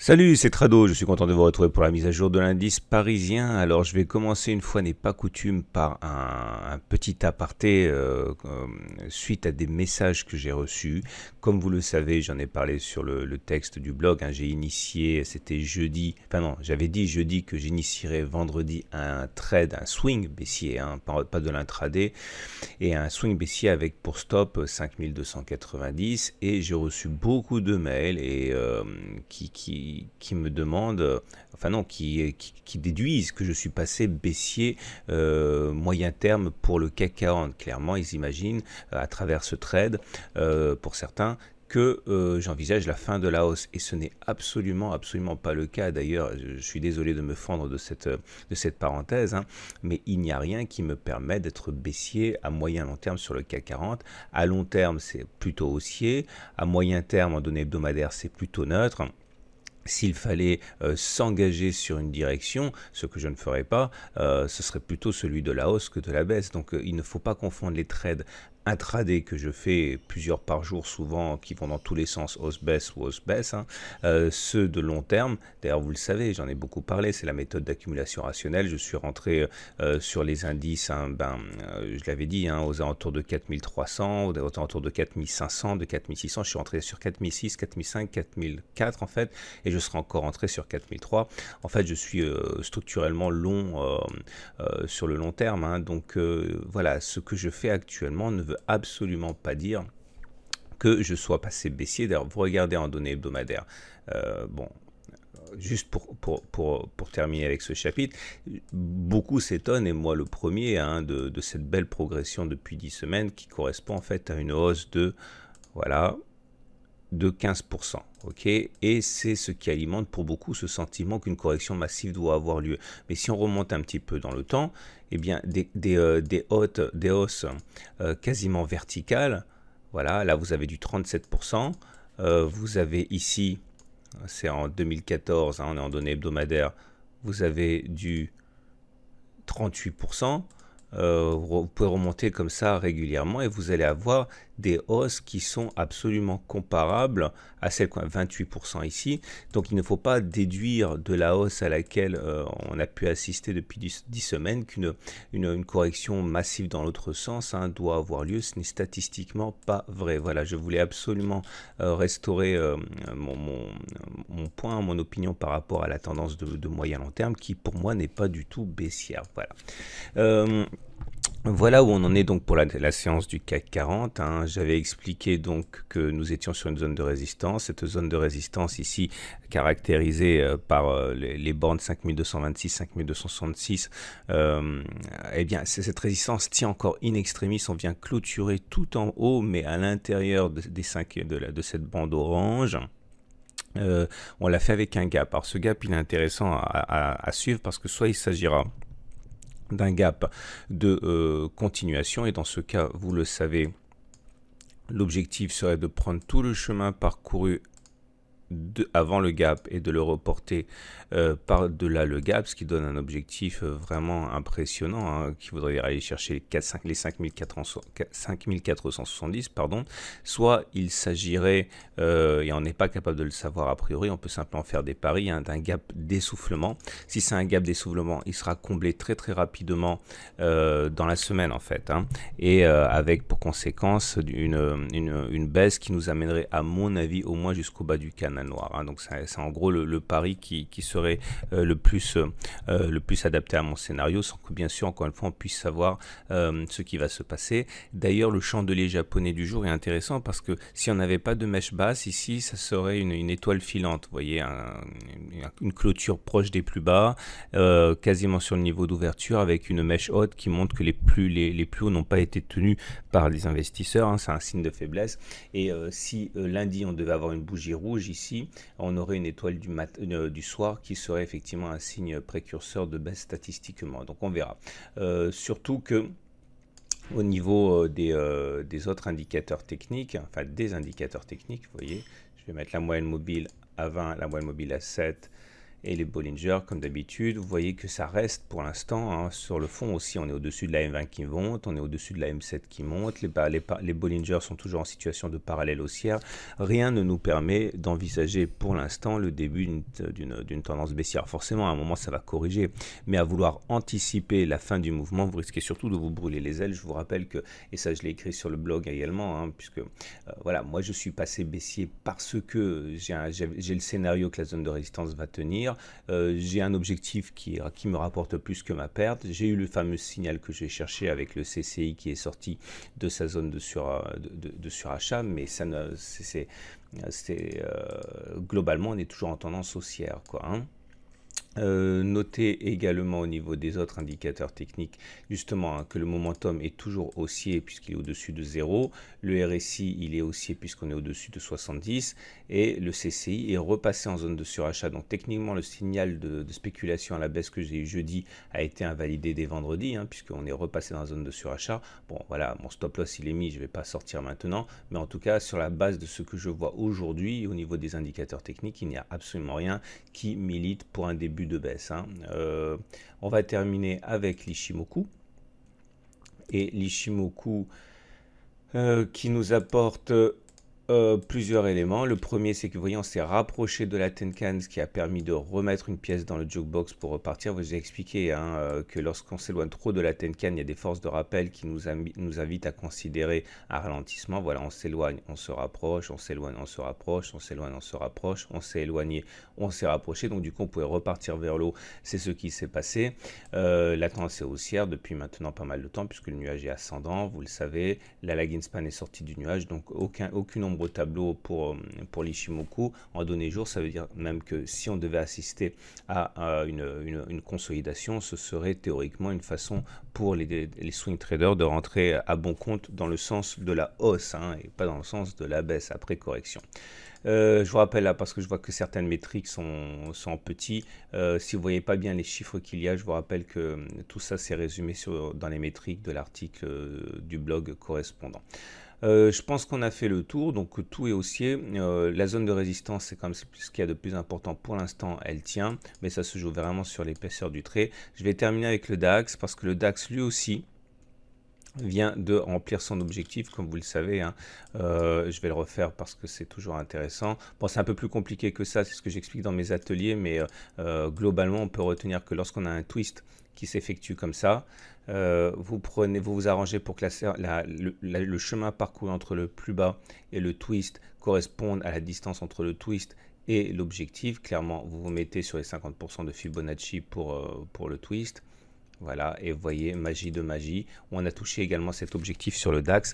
Salut, c'est Trado, je suis content de vous retrouver pour la mise à jour de l'indice parisien. Alors je vais commencer une fois n'est pas coutume par un petit aparté suite à des messages que j'ai reçus. Comme vous le savez, j'en ai parlé sur le texte du blog, hein, j'ai initié, c'était jeudi, enfin non, j'avais dit jeudi que j'initierais vendredi un trade, un swing baissier, hein, pas de l'intraday, et un swing baissier avec pour stop 5290 et j'ai reçu beaucoup de mails et qui me demandent, enfin non, qui déduisent que je suis passé baissier moyen terme pour le CAC 40. Clairement, ils imaginent à travers ce trade, pour certains, que j'envisage la fin de la hausse et ce n'est absolument pas le cas. D'ailleurs, je suis désolé de me fendre de cette parenthèse, hein, mais il n'y a rien qui me permet d'être baissier à moyen long terme sur le CAC 40. À long terme, c'est plutôt haussier. À moyen terme, en données hebdomadaires, c'est plutôt neutre. S'il fallait s'engager sur une direction, ce que je ne ferai pas, ce serait plutôt celui de la hausse que de la baisse. Donc il ne faut pas confondre les trades intraday que je fais plusieurs par jour, souvent qui vont dans tous les sens, hausse-baisse ou hausse-baisse, hein, ceux de long terme. D'ailleurs, vous le savez, j'en ai beaucoup parlé, c'est la méthode d'accumulation rationnelle. Je suis rentré sur les indices, hein, je l'avais dit, hein, aux alentours de 4300, aux alentours de 4500, de 4600. Je suis rentré sur 4006, 4005, 4004 en fait, et je serai encore rentré sur 4003. En fait, je suis structurellement long sur le long terme, hein, donc voilà, ce que je fais actuellement ne veut absolument pas dire que je sois passé baissier. D'ailleurs, vous regardez en données hebdomadaires, bon, juste pour terminer avec ce chapitre, beaucoup s'étonnent, et moi le premier, hein, de cette belle progression depuis 10 semaines qui correspond en fait à une hausse de, voilà, de 15%. Okay, et c'est ce qui alimente pour beaucoup ce sentiment qu'une correction massive doit avoir lieu. Mais si on remonte un petit peu dans le temps, eh bien des hausses quasiment verticales, voilà, là vous avez du 37%, vous avez ici, c'est en 2014, hein, on est en données hebdomadaires, vous avez du 38%. Vous pouvez remonter comme ça régulièrement et vous allez avoir des hausses qui sont absolument comparables à celles qu'on a 28% ici. Donc il ne faut pas déduire de la hausse à laquelle on a pu assister depuis 10 semaines qu'une une correction massive dans l'autre sens, hein, doit avoir lieu. Ce n'est statistiquement pas vrai. Voilà, je voulais absolument restaurer mon point, mon opinion par rapport à la tendance de moyen long terme qui pour moi n'est pas du tout baissière. Voilà. Voilà où on en est donc pour la séance du CAC 40. Hein. J'avais expliqué donc que nous étions sur une zone de résistance. Cette zone de résistance ici caractérisée par les bornes 5226, 5266. Eh bien, cette résistance tient encore in extremis. On vient clôturer tout en haut, mais à l'intérieur de cette bande orange. On l'a fait avec un gap. Alors ce gap, il est intéressant à suivre parce que soit il s'agira d'un gap de continuation, et dans ce cas, vous le savez, l'objectif serait de prendre tout le chemin parcouru avant le gap et de le reporter par-delà le gap, ce qui donne un objectif vraiment impressionnant, hein, qui voudrait aller chercher les 5470, pardon. Soit il s'agirait, et on n'est pas capable de le savoir a priori, on peut simplement faire des paris, hein, d'un gap d'essoufflement. Si c'est un gap d'essoufflement, il sera comblé très rapidement dans la semaine en fait, hein, et avec pour conséquence une baisse qui nous amènerait à mon avis au moins jusqu'au bas du canal noir, hein. Donc c'est en gros le pari qui serait le plus adapté à mon scénario, sans que bien sûr encore une fois on puisse savoir ce qui va se passer. D'ailleurs le chandelier japonais du jour est intéressant parce que si on n'avait pas de mèche basse ici, ça serait une étoile filante, vous voyez, une clôture proche des plus bas, quasiment sur le niveau d'ouverture, avec une mèche haute qui montre que les plus hauts n'ont pas été tenus par les investisseurs, hein. C'est un signe de faiblesse. Et si lundi on devait avoir une bougie rouge ici, on aurait une étoile du soir qui serait effectivement un signe précurseur de baisse statistiquement. Donc on verra. Surtout que au niveau des autres indicateurs techniques, enfin des indicateurs techniques, vous voyez, je vais mettre la moyenne mobile à 20, la moyenne mobile à 7 et les Bollinger comme d'habitude. Vous voyez que ça reste pour l'instant, hein, sur le fond aussi, on est au-dessus de la M20 qui monte, on est au-dessus de la M7 qui monte, les Bollinger sont toujours en situation de parallèle haussière. Rien ne nous permet d'envisager pour l'instant le début d'une tendance baissière. Forcément, à un moment, ça va corriger, mais à vouloir anticiper la fin du mouvement, vous risquez surtout de vous brûler les ailes. Je vous rappelle que, et ça je l'ai écrit sur le blog également, hein, puisque voilà, moi je suis passé baissier parce que j'ai le scénario que la zone de résistance va tenir, j'ai un objectif qui me rapporte plus que ma perte, j'ai eu le fameux signal que j'ai cherché avec le CCI qui est sorti de sa zone de surachat, mais ça ne, globalement on est toujours en tendance haussière, quoi, hein. Notez également au niveau des autres indicateurs techniques justement, hein, que le momentum est toujours haussier puisqu'il est au-dessus de 0, le RSI il est haussier puisqu'on est au-dessus de 70 et le CCI est repassé en zone de surachat. Donc techniquement le signal de spéculation à la baisse que j'ai eu jeudi a été invalidé dès vendredi, hein, puisqu'on est repassé dans la zone de surachat. Bon voilà, mon stop loss il est mis, je ne vais pas sortir maintenant, mais en tout cas sur la base de ce que je vois aujourd'hui au niveau des indicateurs techniques, il n'y a absolument rien qui milite pour un début de baisse, hein. On va terminer avec l'Ichimoku et l'Ichimoku qui nous apporte plusieurs éléments. Le premier, c'est que vous voyez, on s'est rapproché de la Tenkan, ce qui a permis de remettre une pièce dans le jukebox pour repartir. Vous ai expliqué, hein, que lorsqu'on s'éloigne trop de la Tenkan, il y a des forces de rappel qui nous invitent à considérer un ralentissement. Voilà, on s'éloigne, on se rapproche, on s'éloigne, on se rapproche, on s'éloigne, on se rapproche, on s'est éloigné, on s'est rapproché. Donc du coup, on pouvait repartir vers l'eau. C'est ce qui s'est passé. La tendance est haussière depuis maintenant pas mal de temps, puisque le nuage est ascendant, vous le savez. La lagging span est sortie du nuage, donc aucune ombre au tableau pour l'Ichimoku. En données jour, ça veut dire même que si on devait assister à une consolidation, ce serait théoriquement une façon pour les swing traders de rentrer à bon compte dans le sens de la hausse, hein, et pas dans le sens de la baisse après correction. Je vous rappelle là, parce que je vois que certaines métriques sont petits, si vous ne voyez pas bien les chiffres qu'il y a, je vous rappelle que tout ça c'est résumé dans les métriques de l'article du blog correspondant. Je pense qu'on a fait le tour, donc tout est haussier. La zone de résistance, c'est quand même ce qu'il y a de plus important pour l'instant, elle tient, mais ça se joue vraiment sur l'épaisseur du trait. Je vais terminer avec le DAX, parce que le DAX lui aussi vient de remplir son objectif, comme vous le savez, hein. Je vais le refaire parce que c'est toujours intéressant. Bon, c'est un peu plus compliqué que ça, c'est ce que j'explique dans mes ateliers, mais globalement, on peut retenir que lorsqu'on a un twist qui s'effectue comme ça, vous vous arrangez pour que le chemin parcouru entre le plus bas et le twist corresponde à la distance entre le twist et l'objectif. Clairement, vous vous mettez sur les 50% de Fibonacci pour le twist. Voilà, et vous voyez, magie de magie. On a touché également cet objectif sur le DAX.